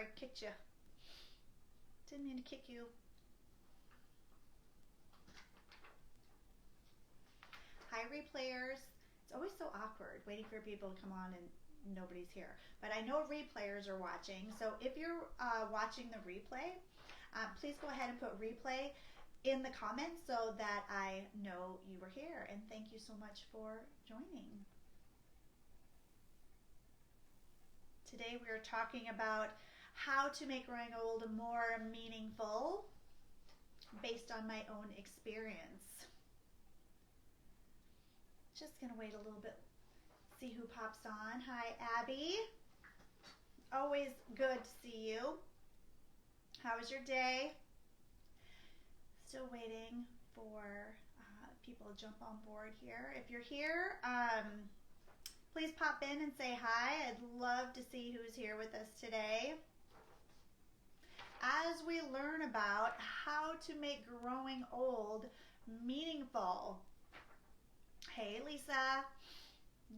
Sorry, kicked you. Didn't mean to kick you. Hi, replayers. It's always so awkward waiting for people to come on and nobody's here. But I know replayers are watching. So if you're watching the replay, please go ahead and put replay in the comments so that I know you were here. And thank you so much for joining. Today we are talking about how to make growing old more meaningful based on my own experience. Just gonna wait a little bit, see who pops on. Hi, Abby. Always good to see you. How was your day? Still waiting for people to jump on board here. If you're here, please pop in and say hi. I'd love to see who's here with us today. As we learn about how to make growing old meaningful. Hey, Lisa.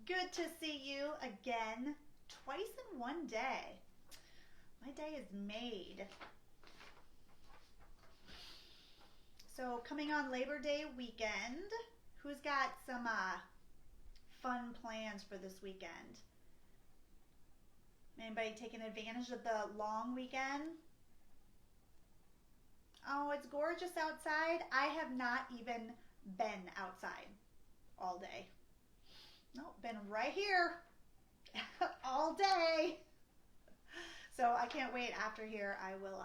Good to see you again. Twice in one day. My day is made. So coming on Labor Day weekend, who's got some fun plans for this weekend? Anybody taking advantage of the long weekend? Oh, it's gorgeous outside. I have not even been outside all day. Nope, been right here all day. So I can't wait. After here, I will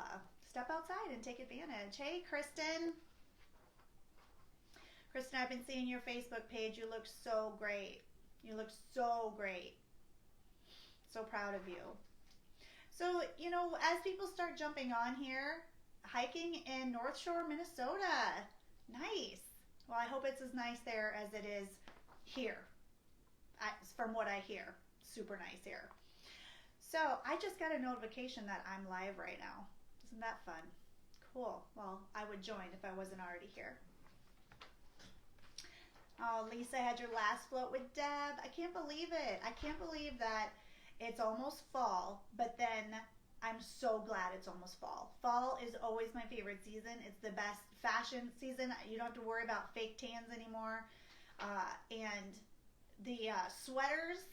step outside and take advantage. Hey, Kristen. Kristen, I've been seeing your Facebook page. You look so great. You look so great. So proud of you. So, you know, as people start jumping on here, hiking in North Shore, Minnesota. Nice. Well, I hope it's as nice there as it is here. From what I hear, super nice here. So I just got a notification that I'm live right now. Isn't that fun? Cool. Well, I would join if I wasn't already here. Oh, Lisa had your last float with Deb. I can't believe it. I can't believe that it's almost fall, but then I'm so glad it's almost fall. Fall is always my favorite season. It's the best fashion season. You don't have to worry about fake tans anymore. And the sweaters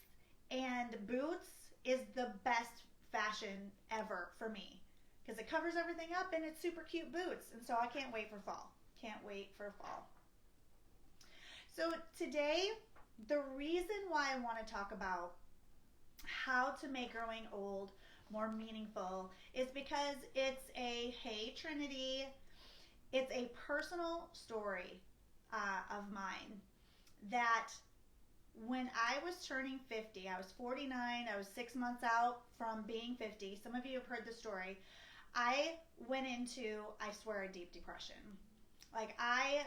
and boots is the best fashion ever for me because it covers everything up and it's super cute boots. And so I can't wait for fall. Can't wait for fall. So today, the reason why I want to talk about how to make growing old more meaningful is because it's a, hey Trinity, it's a personal story of mine that when I was turning 50, I was 49, I was 6 months out from being 50. Some of you have heard the story. I went into, I swear, a deep depression. Like I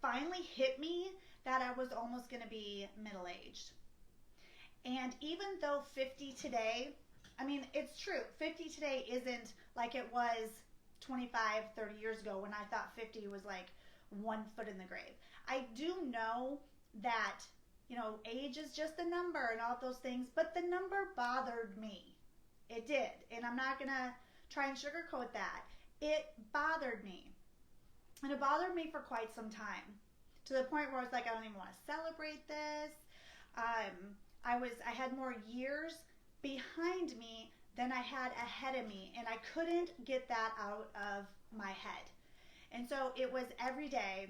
finally hit me that I was almost going to be middle-aged. And even though 50 today, I mean, it's true. 50 today isn't like it was 25, 30 years ago when I thought 50 was like 1 foot in the grave. I do know that, you know, age is just a number and all those things, but the number bothered me. It did. And I'm not going to try and sugarcoat that. It bothered me. And it bothered me for quite some time, to the point where I was like, I don't even want to celebrate this. I had more years behind me than I had ahead of me, and I couldn't get that out of my head. And so it was every day,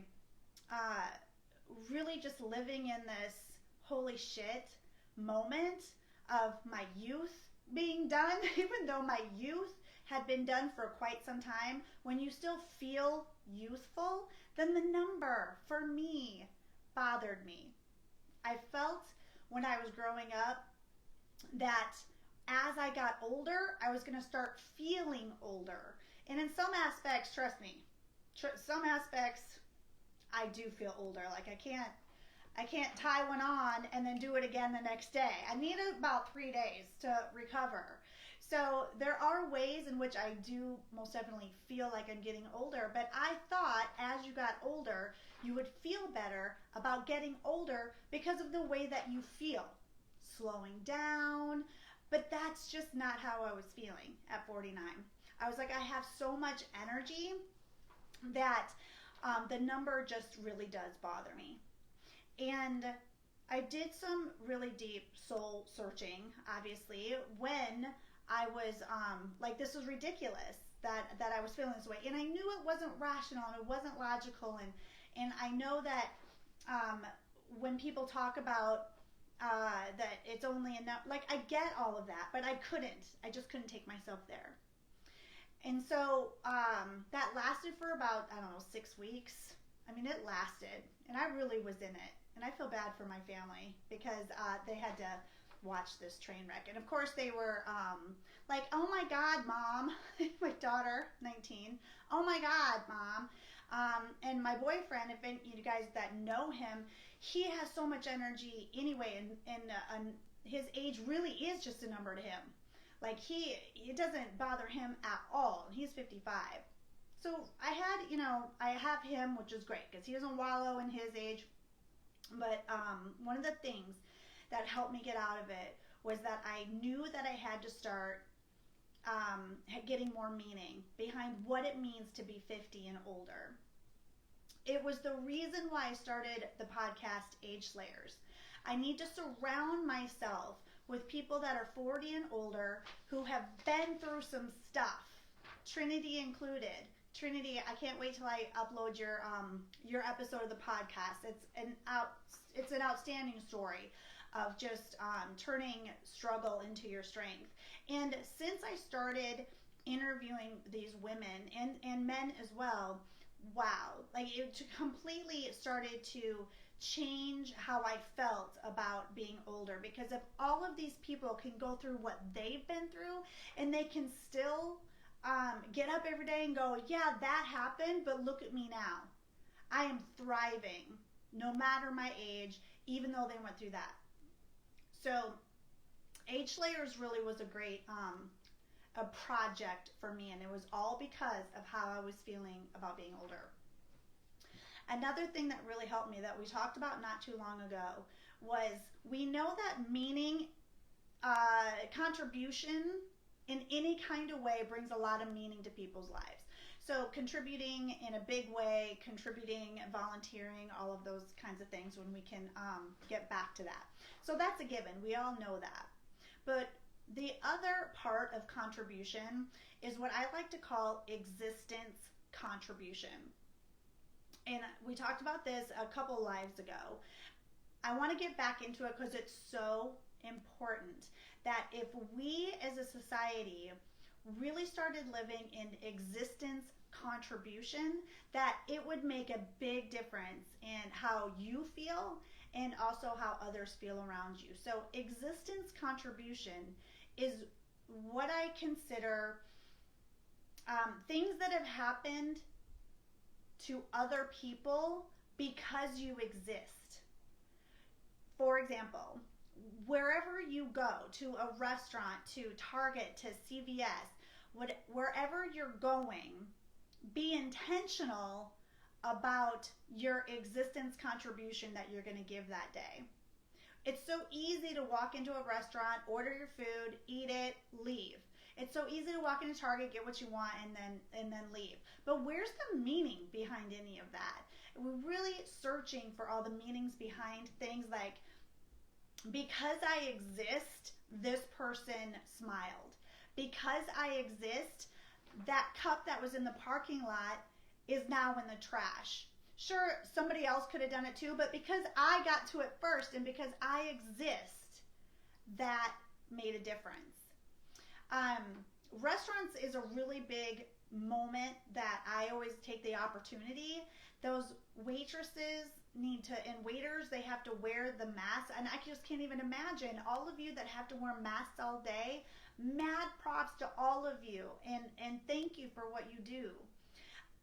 really just living in this holy shit moment of my youth being done, even though my youth had been done for quite some time. When you still feel youthful, then the number for me bothered me. I felt when I was growing up that as I got older, I was going to start feeling older. And in some aspects, trust me, some aspects I do feel older. Like I can't tie one on and then do it again the next day. I need about 3 days to recover. So there are ways in which I do most definitely feel like I'm getting older, but I thought as you got older, you would feel better about getting older because of the way that you feel. Slowing down, But that's just not how I was feeling at 49. I was like, I have so much energy that the number just really does bother me. And I did some really deep soul searching, obviously, when I was like, this was ridiculous that I was feeling this way. And I knew it wasn't rational and it wasn't logical. And I know that when people talk about that it's only enough, like, I get all of that, but I just couldn't take myself there. And so that lasted for about, I don't know, 6 weeks. I mean, it lasted, and I really was in it. And I feel bad for my family because they had to watch this train wreck. And of course, they were like, oh my God, Mom. My daughter, 19. Oh my God, Mom. And my boyfriend, if you guys that know him, he has so much energy anyway. And his age really is just a number to him. Like, it doesn't bother him at all. He's 55. So I have him, which is great because he doesn't wallow in his age. But one of the things that helped me get out of it was that I knew that I had to start getting more meaning behind what it means to be 50 and older. It was the reason why I started the podcast Age Slayers. I need to surround myself with people that are 40 and older who have been through some stuff, Trinity included. Trinity, I can't wait till I upload your episode of the podcast. It's an outstanding story of just turning struggle into your strength. And since I started interviewing these women and men as well, wow, like, it completely started to change how I felt about being older. Because if all of these people can go through what they've been through and they can still get up every day and go, yeah, that happened, but look at me now. I am thriving no matter my age, even though they went through that. So Age Slayers really was a great a project for me, and it was all because of how I was feeling about being older. Another thing that really helped me that we talked about not too long ago was, we know that meaning, contribution in any kind of way brings a lot of meaning to people's lives. So contributing in a big way, contributing, volunteering, all of those kinds of things, when we can get back to that. So that's a given. We all know that. But the other part of contribution is what I like to call existence contribution. And we talked about this a couple lives ago. I want to get back into it because it's so important that if we as a society really started living in existence contribution, that it would make a big difference in how you feel and also how others feel around you. So existence contribution is what I consider things that have happened to other people because you exist. For example, wherever you go, to a restaurant, to Target, to CVS, wherever you're going, be intentional about your existence contribution that you're going to give that day. It's so easy to walk into a restaurant, order your food, eat it, leave. It's so easy to walk into Target, get what you want, and then leave. But where's the meaning behind any of that? We're really searching for all the meanings behind things like, because I exist, this person smiled. Because I exist, that cup that was in the parking lot is now in the trash. Sure, somebody else could have done it too, but because I got to it first and because I exist, that made a difference. Restaurants is a really big moment that I always take the opportunity. Those waitresses and waiters, they have to wear the mask, and I just can't even imagine all of you that have to wear masks all day. Mad props to all of you, and thank you for what you do.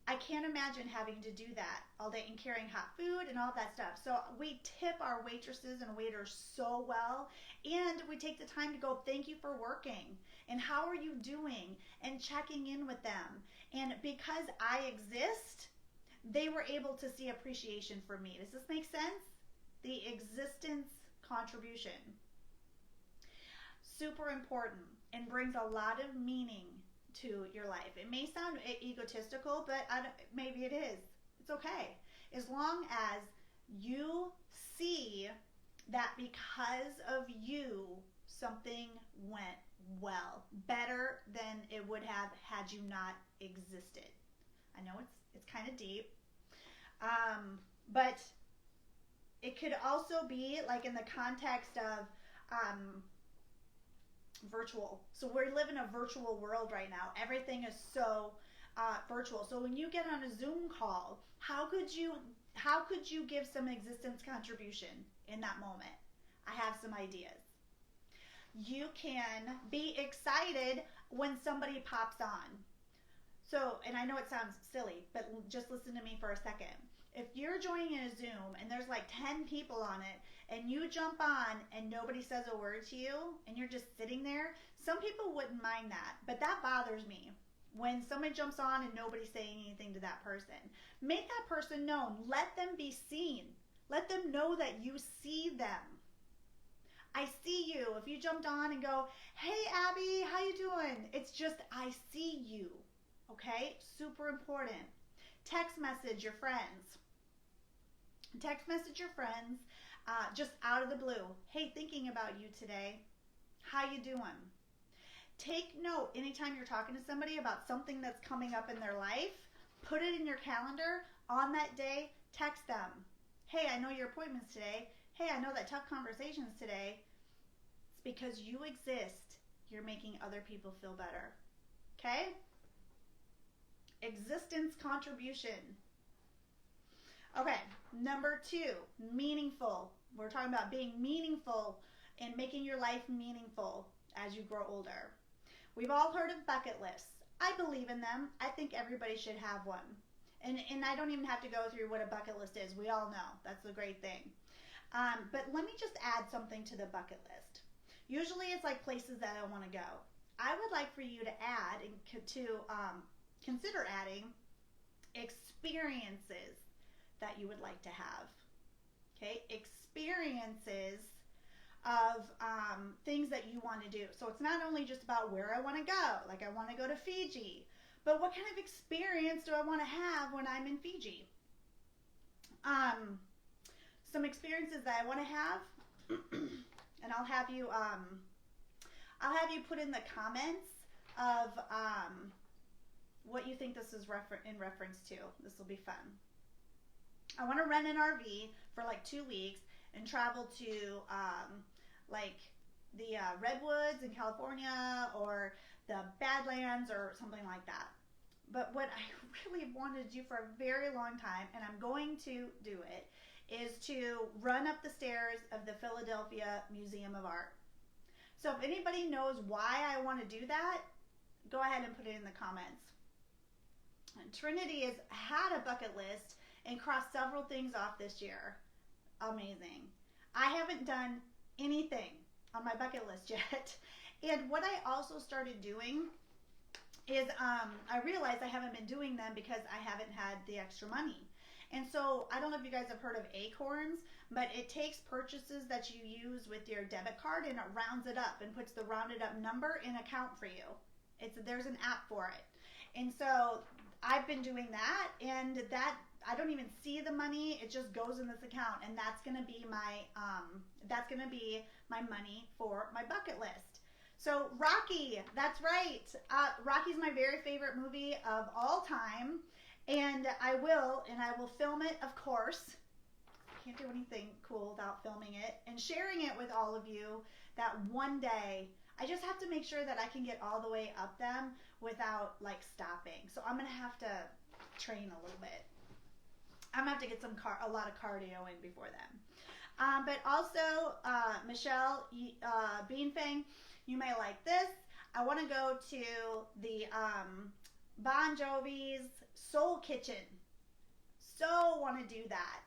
I can't imagine having to do that all day and carrying hot food and all that stuff. So we tip our waitresses and waiters so well, and we take the time to go, thank you for working, and how are you doing, and checking in with them. And because I exist, they were able to see appreciation for me. Does this make sense? The existence contribution. super important and brings a lot of meaning to your life. It may sound egotistical, but maybe it is. It's okay. As long as you see that because of you, something went well, better than it would have had you not existed. I know it's kind of deep, but it could also be like in the context of virtual. So we live in a virtual world right now. Everything is so virtual. So when you get on a Zoom call, how could you give some existence contribution in that moment? I have some ideas. You can be excited when somebody pops on. So, and I know it sounds silly, but just listen to me for a second. If you're joining in a Zoom and there's like 10 people on it and you jump on and nobody says a word to you and you're just sitting there, some people wouldn't mind that, but that bothers me. When somebody jumps on and nobody's saying anything to that person, make that person known. Let them be seen. Let them know that you see them. I see you. If you jumped on and go, hey, Abby, how you doing? It's just, I see you. Okay? Super important. Text message your friends. Text message your friends just out of the blue. Hey, thinking about you today. How you doing? Take note anytime you're talking to somebody about something that's coming up in their life. Put it in your calendar. On that day, text them. Hey, I know your appointment's today. Hey, I know that tough conversation's today. It's because you exist. You're making other people feel better. Okay? Existence contribution. Okay, number 2, meaningful. We're talking about being meaningful and making your life meaningful as you grow older. We've all heard of bucket lists. I believe in them. I think everybody should have one. And I don't even have to go through what a bucket list is. We all know. That's the great thing. But let me just add something to the bucket list. Usually it's like places that I want to go. I would like for you to add and to consider adding experiences that you would like to have. Okay, experiences of things that you want to do. So it's not only just about where I want to go, like I want to go to Fiji, but what kind of experience do I want to have when I'm in Fiji? Some experiences that I want to have, and I'll have you put in the comments of what you think this is in reference to. This will be fun. I want to rent an RV for like 2 weeks and travel to like the Redwoods in California or the Badlands or something like that. But what I really wanted to do for a very long time, and I'm going to do it, is to run up the stairs of the Philadelphia Museum of Art. So if anybody knows why I want to do that, go ahead and put it in the comments. Trinity has had a bucket list and crossed several things off this year. Amazing. I haven't done anything on my bucket list yet. And what I also started doing is I realized I haven't been doing them because I haven't had the extra money. And so I don't know if you guys have heard of Acorns, but it takes purchases that you use with your debit card and it rounds it up and puts the rounded up number in account for you. There's an app for it. And so I've been doing that, and that I don't even see the money. It just goes in this account, and that's going to be my money for my bucket list. So Rocky, that's right. Rocky's my very favorite movie of all time, and I will film it, of course. Can't do anything cool without filming it and sharing it with all of you. That one day, I just have to make sure that I can get all the way up them without like stopping. So I'm gonna have to train a little bit. I'm gonna have to get a lot of cardio in before then. But also, Michelle Beanfang, you may like this. I want to go to the Bon Jovi's Soul Kitchen. So want to do that.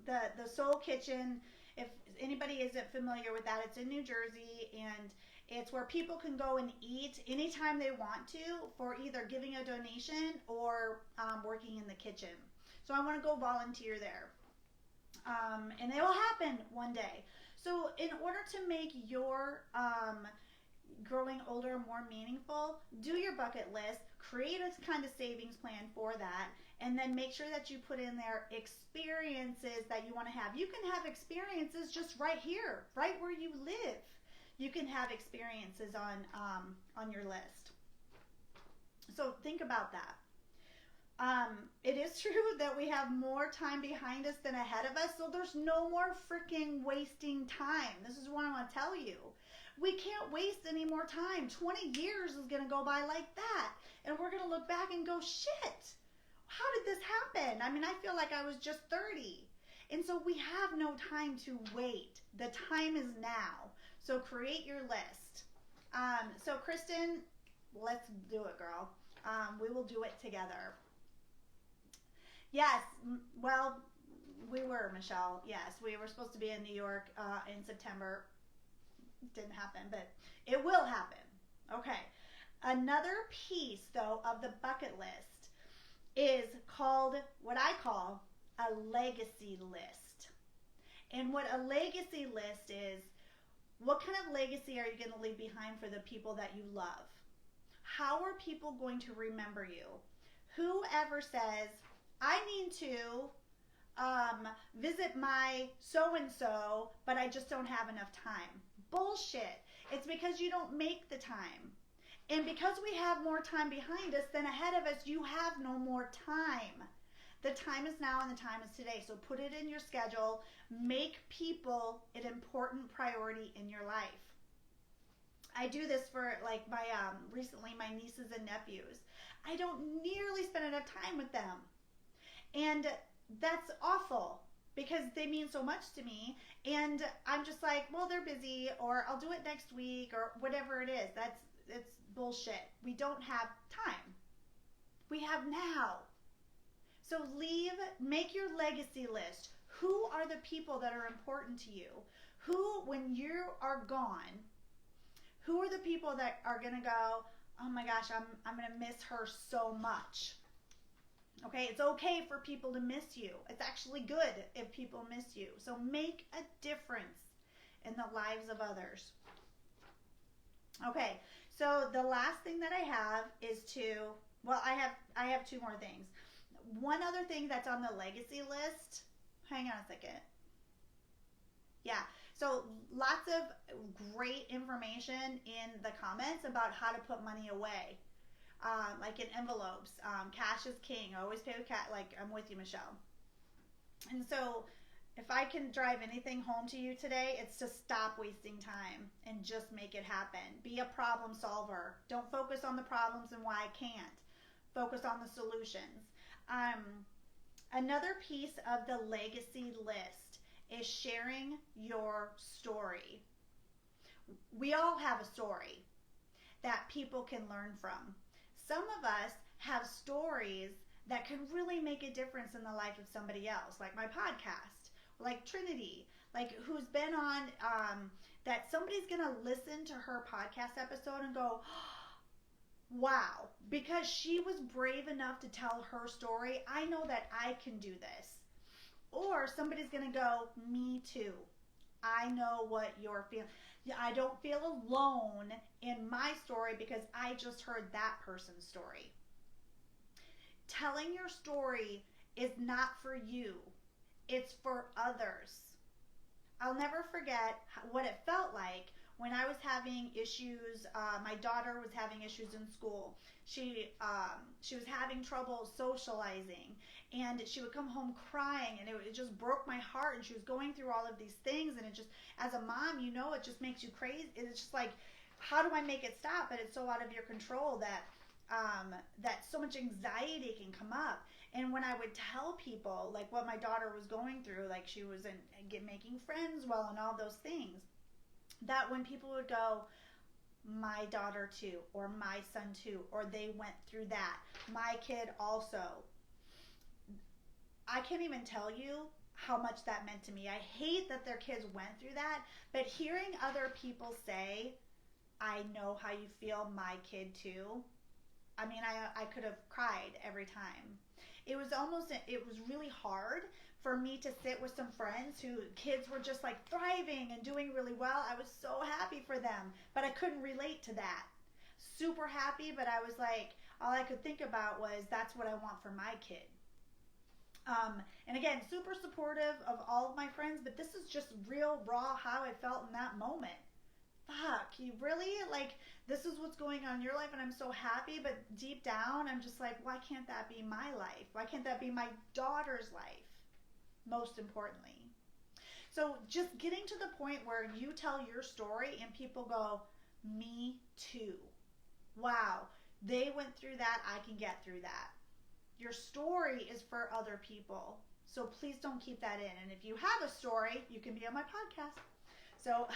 The Soul Kitchen, if anybody isn't familiar with that, it's in New Jersey, and it's where people can go and eat anytime they want to for either giving a donation or working in the kitchen. So I want to go volunteer there. And it will happen one day. So in order to make your growing older more meaningful, do your bucket list, create a kind of savings plan for that, and then make sure that you put in there experiences that you want to have. You can have experiences just right here, right where you live. You can have experiences on your list. So think about that. It is true that we have more time behind us than ahead of us, so there's no more freaking wasting time. This is what I want to tell you. We can't waste any more time. 20 years is going to go by like that, and we're going to look back and go, shit, how did this happen? I mean, I feel like I was just 30. And so we have no time to wait. The time is now. So create your list. So Kristen, let's do it, girl. We will do it together. Yes, well, we were, Michelle. Yes, we were supposed to be in New York in September. Didn't happen, but it will happen. Okay. Another piece, though, of the bucket list is called what I call a legacy list. And what a legacy list is, what kind of legacy are you going to leave behind for the people that you love? How are people going to remember you? Whoever says, I need to visit my so-and-so, but I just don't have enough time. Bullshit. It's because you don't make the time. And because we have more time behind us than ahead of us, you have no more time. The time is now and the time is today. So put it in your schedule. Make people an important priority in your life. I do this for like my recently my nieces and nephews. I don't nearly spend enough time with them. And that's awful because they mean so much to me. And I'm just like, well, they're busy, or I'll do it next week, or whatever it is. It's bullshit. We don't have time. We have now. So make your legacy list. Who are the people that are important to you? Who, when you are gone, who are the people that are going to go, oh my gosh, I'm going to miss her so much. Okay, it's okay for people to miss you. It's actually good if people miss you. So make a difference in the lives of others. Okay, so the last thing that I have is I have two more things. One other thing that's on the legacy list, hang on a second. Yeah, so lots of great information in the comments about how to put money away. Like in envelopes. Cash is king. I always pay with cash. Like, I'm with you, Michelle. And so if I can drive anything home to you today, it's to stop wasting time and just make it happen. Be a problem solver. Don't focus on the problems and why I can't. Focus on the solutions. Another piece of the legacy list is sharing your story. We all have a story that people can learn from. Some of us have stories that can really make a difference in the life of somebody else, like my podcast, like Trinity, like who's been on, that somebody's going to listen to her podcast episode and go, wow, because she was brave enough to tell her story, I know that I can do this. Or somebody's going to go, me too. I know what you're feeling. I don't feel alone in my story because I just heard that person's story. Telling your story is not for you. It's for others. I'll never forget what it felt like when I was having issues. My daughter was having issues in school. She was having trouble socializing, and she would come home crying, and it just broke my heart. And she was going through all of these things, and it just, as a mom, it just makes you crazy. It's just like, how do I make it stop? But it's so out of your control that so much anxiety can come up. And when I would tell people like what my daughter was going through, like she was making friends well and all those things, that when people would go, my daughter too, or my son too, or they went through that, my kid also, I can't even tell you how much that meant to me. I hate that their kids went through that, but hearing other people say, I know how you feel, my kid too, I mean, I could have cried every time. It was really hard for me to sit with some friends who kids were just like thriving and doing really well. I was so happy for them, but I couldn't relate to that. Super happy, but I was like, all I could think about was that's what I want for my kid. And again, super supportive of all of my friends, but this is just real raw how I felt in that moment. Fuck, you really? Like, this is what's going on in your life, and I'm so happy, but deep down, I'm just like, why can't that be my life? Why can't that be my daughter's life? Most importantly. So just getting to the point where you tell your story and people go, me too. Wow, they went through that, I can get through that. Your story is for other people. So please don't keep that in. And if you have a story, you can be on my podcast. So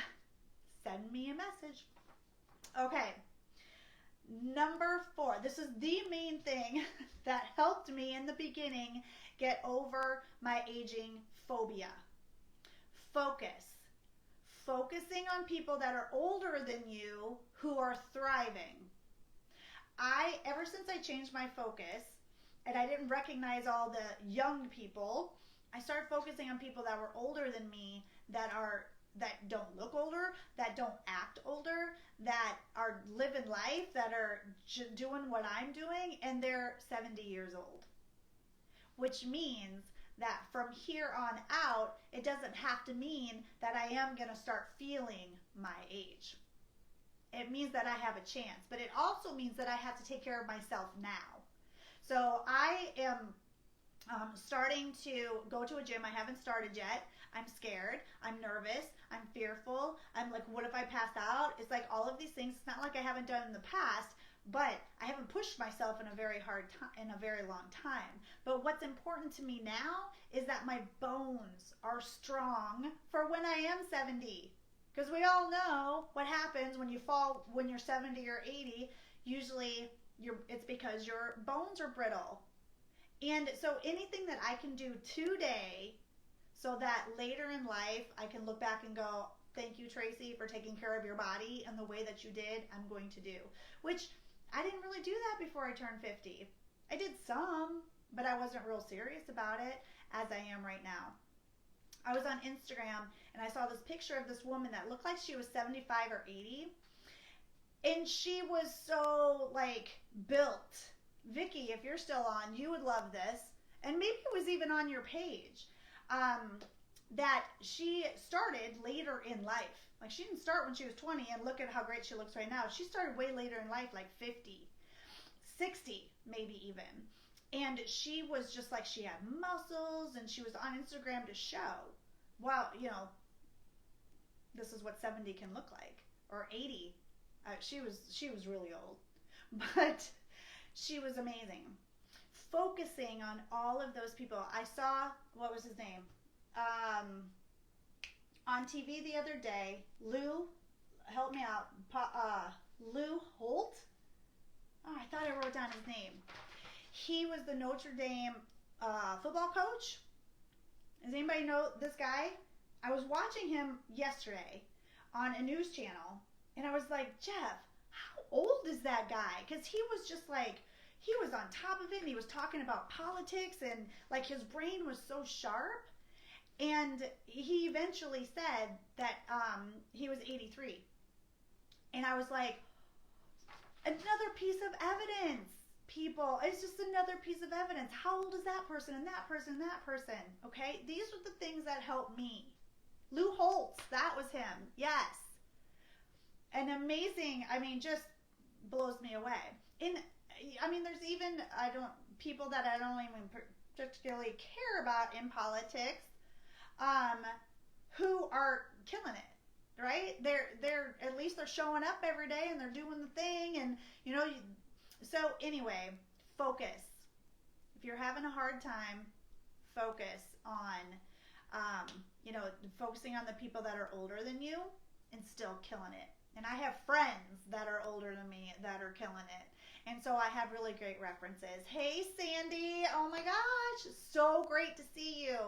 send me a message. Okay. Number 4. This is the main thing that helped me in the beginning get over my aging phobia. Focus. Focusing on people that are older than you who are thriving. Ever since I changed my focus, and I didn't recognize all the young people, I started focusing on people that were older than me, that don't look older, that don't act older, that are living life, that are doing what I'm doing, and they're 70 years old. Which means that from here on out, it doesn't have to mean that I am going to start feeling my age. It means that I have a chance, but it also means that I have to take care of myself now. So I am starting to go to a gym. I haven't started yet. I'm scared. I'm nervous. I'm fearful. I'm like, what if I pass out? It's like all of these things. It's not like I haven't done in the past, but I haven't pushed myself in a very long time. But what's important to me now is that my bones are strong for when I am 70. Because we all know what happens when you fall when you're 70 or 80. Usually it's because your bones are brittle. And so anything that I can do today so that later in life I can look back and go, thank you, Traci, for taking care of your body and the way that you did, I'm going to do. Which I didn't really do that before I turned 50. I did some, but I wasn't real serious about it as I am right now. I was on Instagram and I saw this picture of this woman that looked like she was 75 or 80. And she was so like built. Vicky, if you're still on, you would love this. And maybe it was even on your page. That she started later in life. Like she didn't start when she was 20 and look at how great she looks right now. She started way later in life, like 50, 60 maybe even. And she was just like, she had muscles and she was on Instagram to show, wow, this is what 70 can look like, or 80. She was really old, but she was amazing. Focusing on all of those people. I saw, what was his name? On TV the other day, Lou, help me out, Lou Holt? Oh, I thought I wrote down his name. He was the Notre Dame football coach. Does anybody know this guy? I was watching him yesterday on a news channel, and I was like, Jeff, how old is that guy? Because he was just like, he was on top of it, and he was talking about politics, and like his brain was so sharp. And he eventually said that he was 83. And I was like, another piece of evidence, people. It's just another piece of evidence. How old is that person and that person and that person? Okay? These are the things that help me. Lou Holtz, that was him. Yes. And amazing, just blows me away. There's even, people that I don't even particularly care about in politics, who are killing it, right? They're at least they're showing up every day and they're doing the thing, and so anyway, focus. If you're having a hard time, focus on focusing on the people that are older than you and still killing it. And I have friends that are older than me that are killing it. And so I have really great references. Hey, Sandy. Oh, my gosh. So great to see you.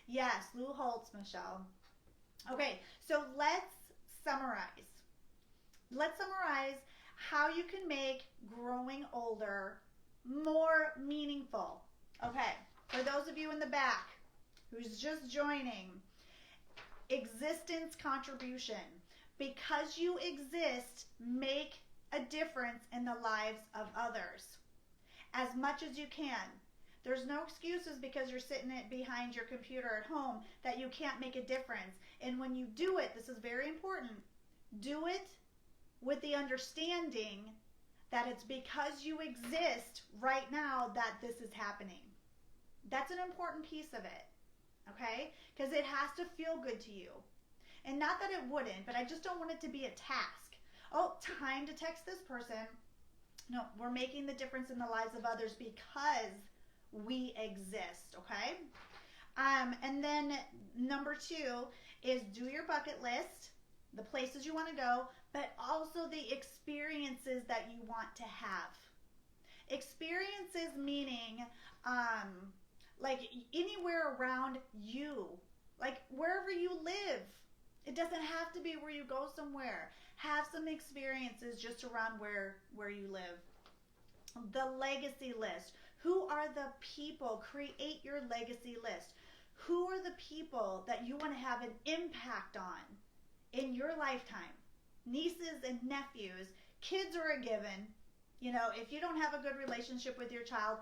Yes, Lou Holtz, Michelle. Okay, so let's summarize. Let's summarize how you can make growing older more meaningful. Okay, for those of you in the back, who's just joining, existence contribution. Because you exist, make a difference in the lives of others as much as you can. There's no excuses because you're sitting behind your computer at home that you can't make a difference. And when you do it, this is very important, do it with the understanding that it's because you exist right now that this is happening. That's an important piece of it, okay? Because it has to feel good to you. And not that it wouldn't, but I just don't want it to be a task. Oh, time to text this person. No, we're making the difference in the lives of others because we exist, okay? And then number 2 is do your bucket list, the places you want to go, but also the experiences that you want to have. Experiences meaning like anywhere around you, like wherever you live. It doesn't have to be where you go somewhere. Have some experiences just around where you live. The legacy list. Who are the people? Create your legacy list. Who are the people that you want to have an impact on in your lifetime? Nieces and nephews. Kids are a given. You know, if you don't have a good relationship with your child,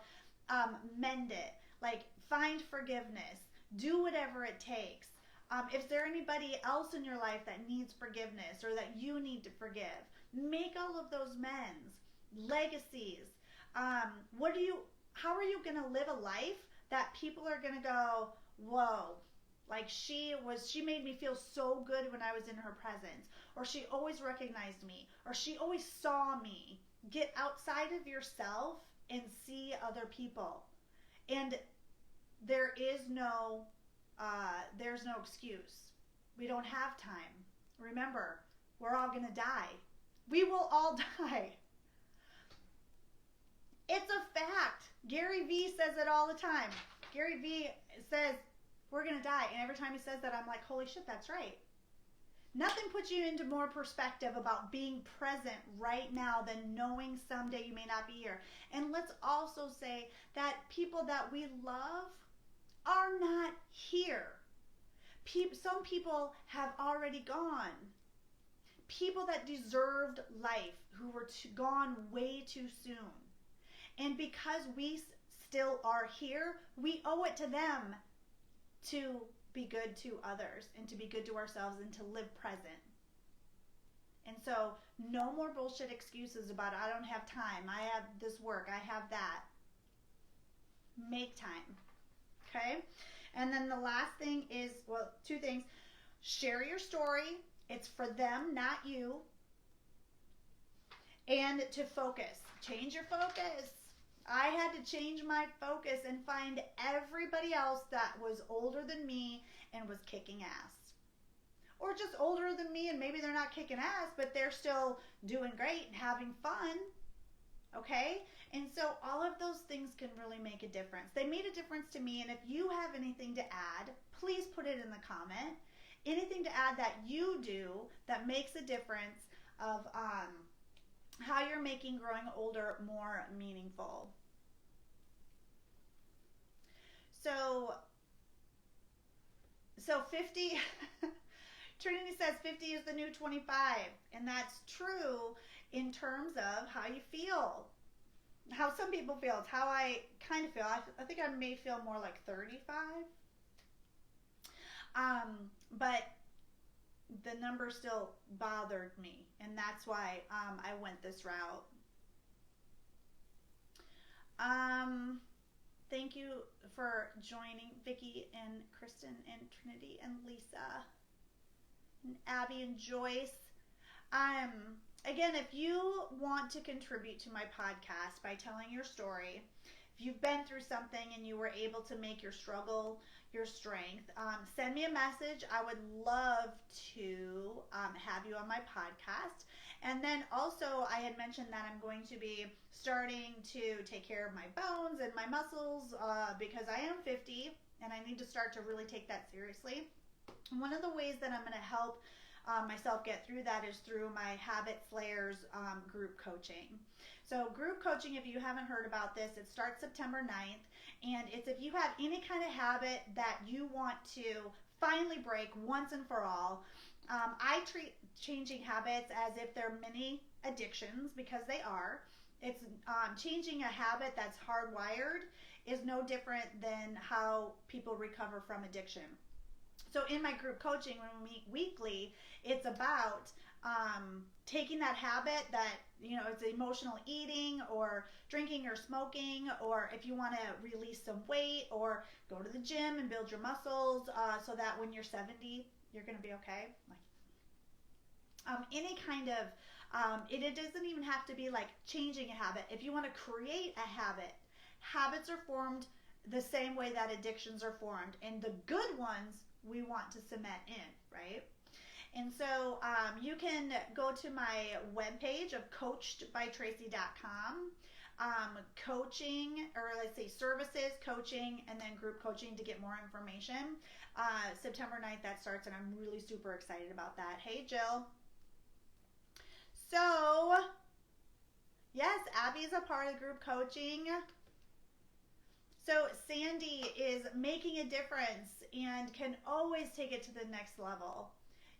mend it. Like, find forgiveness. Do whatever it takes. If there anybody else in your life that needs forgiveness or that you need to forgive, make all of those amends. Legacies. How are you going to live a life that people are going to go, whoa, like she made me feel so good when I was in her presence, or she always recognized me, or she always saw me. Get outside of yourself and see other people. And there's no excuse. We don't have time. Remember, we're all going to die. We will all die. It's a fact. Gary Vee says it all the time. Gary Vee says, we're going to die. And every time he says that, I'm like, holy shit, that's right. Nothing puts you into more perspective about being present right now than knowing someday you may not be here. And let's also say that people that we love are not here. Some people have already gone. People that deserved life who were gone way too soon. And because we still are here, we owe it to them to be good to others and to be good to ourselves and to live present. And so no more bullshit excuses about I don't have time, I have this work, I have that. Make time. Okay? And then the last thing is, well, 2 things. Share your story. It's for them, not you. And to focus. Change your focus. I had to change my focus and find everybody else that was older than me and was kicking ass. Or just older than me and maybe they're not kicking ass, but they're still doing great and having fun. Okay? And so all of those things can really make a difference. They made a difference to me, and if you have anything to add, please put it in the comment. Anything to add that you do that makes a difference of how you're making growing older more meaningful. So 50, Trinity says 50 is the new 25, and that's true in terms of how you feel. How some people feel. It's how I kind of feel. I think I may feel more like 35. But the number still bothered me, and that's why I went this route. Thank you for joining, Vicki and Kristen and Trinity and Lisa and Abby and Joyce. Again, if you want to contribute to my podcast by telling your story, if you've been through something and you were able to make your struggle your strength, send me a message. I would love to have you on my podcast. And then also I had mentioned that I'm going to be starting to take care of my bones and my muscles because I am 50 and I need to start to really take that seriously. One of the ways that I'm going to help myself get through that is through my Habit Slayers group coaching. So group coaching, if you haven't heard about this, it starts September 9th, and it's if you have any kind of habit that you want to finally break once and for all. I treat changing habits as if they're mini addictions, because they are. It's changing a habit that's hardwired is no different than how people recover from addiction. So in my group coaching, when we meet weekly, it's about taking that habit that, it's emotional eating or drinking or smoking, or if you want to release some weight or go to the gym and build your muscles, so that when you're 70, you're going to be okay. Any kind of, it doesn't even have to be like changing a habit. If you want to create a habit, habits are formed the same way that addictions are formed, and the good ones we want to cement in, right? And so you can go to my webpage of coachedbytraci.com, coaching, or let's say services, coaching, and then group coaching to get more information. September 9th that starts, and I'm really super excited about that. Hey, Jill. So, yes, Abby is a part of group coaching. So Sandy is making a difference and can always take it to the next level.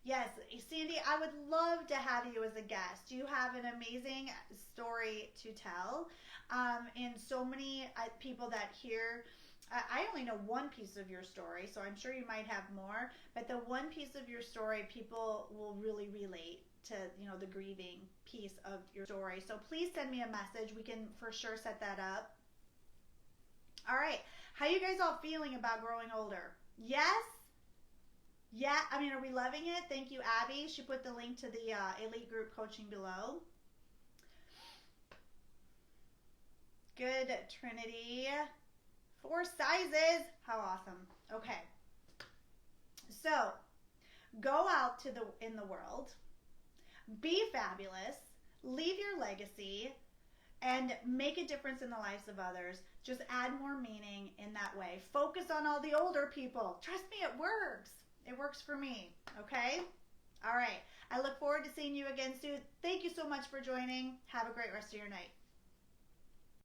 Yes, Sandy, I would love to have you as a guest. You have an amazing story to tell. And so many people that hear, I only know one piece of your story, so I'm sure you might have more. But the one piece of your story, people will really relate to, the grieving piece of your story. So please send me a message. We can for sure set that up. All right. How you guys all feeling about growing older? Yes? Yeah, are we loving it? Thank you, Abby. She put the link to the elite group coaching below. Good, Trinity. 4 sizes. How awesome. Okay. So, go out in the world. Be fabulous. Leave your legacy. And make a difference in the lives of others. Just add more meaning in that way. Focus on all the older people. Trust me, it works. It works for me. Okay? All right. I look forward to seeing you again soon. Thank you so much for joining. Have a great rest of your night.